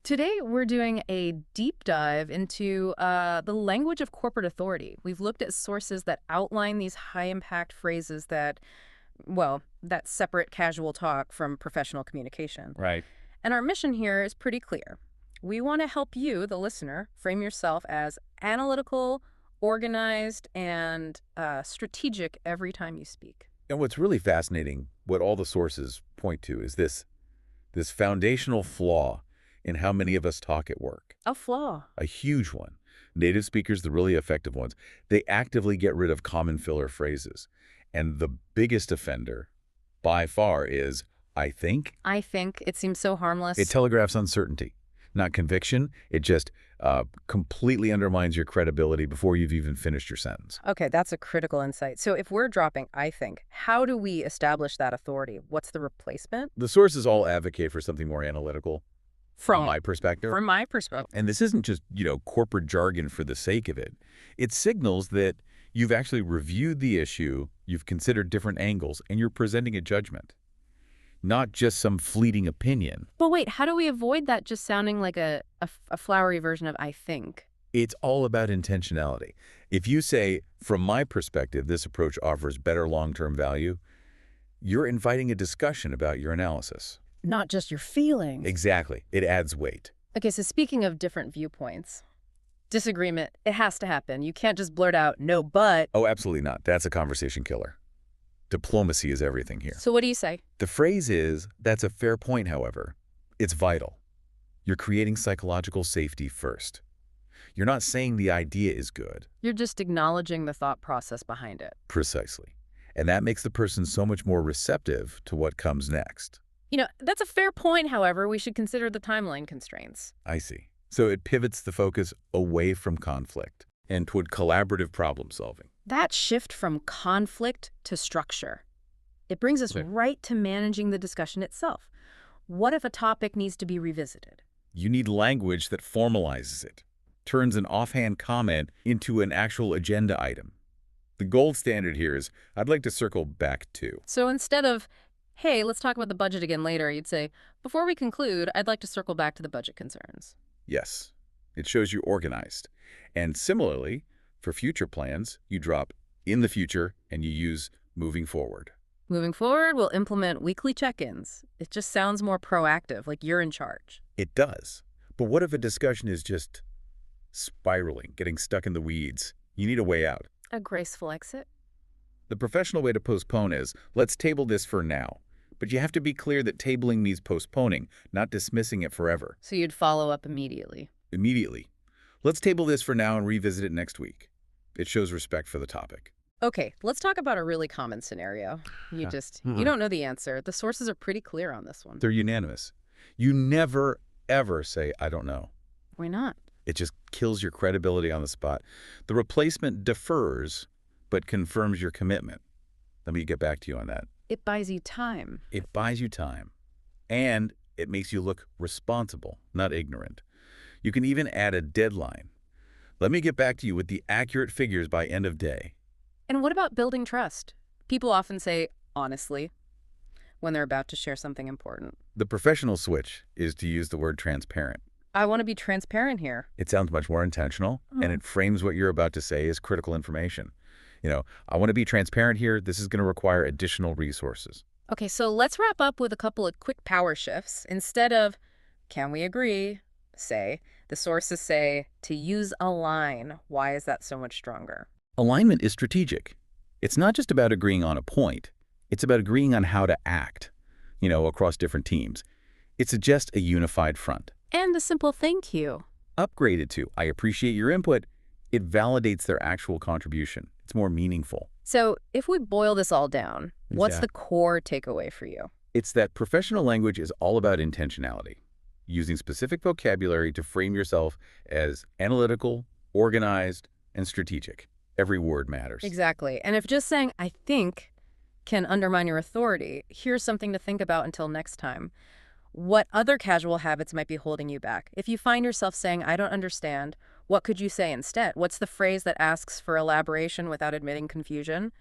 Today, we're doing a deep dive into the language of corporate authority. We've looked at sources that outline these high-impact phrases that, well, that separate casual talk from professional communication. Right. And our mission here is pretty clear. We want to help you, the listener, frame yourself as analytical, organized, and strategic every time you speak. And what's really fascinating, what all the sources point to, is this foundational flaw in how many of us talk at work. A flaw. A huge one. Native speakers, the really effective ones, they actively get rid of common filler phrases. And the biggest offender, by far, is "I think." I think it seems so harmless. It telegraphs uncertainty, not conviction. It just completely undermines your credibility before you've even finished your sentence. Okay, that's a critical insight. So if we're dropping "I think," how do we establish that authority? What's the replacement? The sources all advocate for something more analytical, from my perspective. From my perspective. And this isn't just, corporate jargon for the sake of it. It signals that you've actually reviewed the issue, you've considered different angles, and you're presenting a judgment, not just some fleeting opinion. But wait, how do we avoid that just sounding like a flowery version of "I think"? It's all about intentionality. If you say, from my perspective, this approach offers better long-term value, you're inviting a discussion about your analysis. Not just your feelings. Exactly. It adds weight. Okay, so speaking of different viewpoints, disagreement, it has to happen. You can't just blurt out, "No, but." Oh, absolutely not. That's a conversation killer. Diplomacy is everything here. So what do you say? The phrase is, "That's a fair point, however." It's vital. You're creating psychological safety first. You're not saying the idea is good. You're just acknowledging the thought process behind it. Precisely. And that makes the person so much more receptive to what comes next. That's a fair point, however. We should consider the timeline constraints. I see. So it pivots the focus away from conflict and toward collaborative problem solving. That shift from conflict to structure, it brings us Okay. right to managing the discussion itself. What if a topic needs to be revisited? You need language that formalizes it, turns an offhand comment into an actual agenda item. The gold standard here is, "I'd like to circle back to." So instead of, "Hey, let's talk about the budget again later," you'd say, "Before we conclude, I'd like to circle back to the budget concerns." Yes, it shows you're organized. And similarly, for future plans, you drop "in the future" and you use "moving forward." Moving forward, we'll implement weekly check-ins. It just sounds more proactive, like you're in charge. It does. But what if a discussion is just spiraling, getting stuck in the weeds? You need a way out. A graceful exit? The professional way to postpone is, "Let's table this for now." But you have to be clear that tabling means postponing, not dismissing it forever. So you'd follow up immediately. Immediately. "Let's table this for now and revisit it next week." It shows respect for the topic. Okay, let's talk about a really common scenario. You don't know the answer. The sources are pretty clear on this one. They're unanimous. You never, ever say, "I don't know." Why not? It just kills your credibility on the spot. The replacement defers, but confirms your commitment. Let me get back to you on that. It buys you time. It buys you time. And it makes you look responsible, not ignorant. You can even add a deadline. "Let me get back to you with the accurate figures by end of day." And what about building trust? People often say, "honestly," when they're about to share something important. The professional switch is to use the word transparent. I want to be transparent here. It sounds much more intentional, and it frames what you're about to say as critical information. "I want to be transparent here. This is going to require additional resources." Okay, so let's wrap up with a couple of quick power shifts. Instead of, "Can we agree?" the sources say, to use a line. Why is that so much stronger? Alignment is strategic. It's not just about agreeing on a point. It's about agreeing on how to act, across different teams. It suggests a unified front. And a simple thank you. Upgraded to, "I appreciate your input," it validates their actual contribution. It's more meaningful. So if we boil this all down, what's Yeah. the core takeaway for you? It's that professional language is all about intentionality, using specific vocabulary to frame yourself as analytical, organized, and strategic. Every word matters. Exactly. And if just saying, "I think," can undermine your authority, here's something to think about until next time. What other casual habits might be holding you back? If you find yourself saying, "I don't understand," what could you say instead? What's the phrase that asks for elaboration without admitting confusion?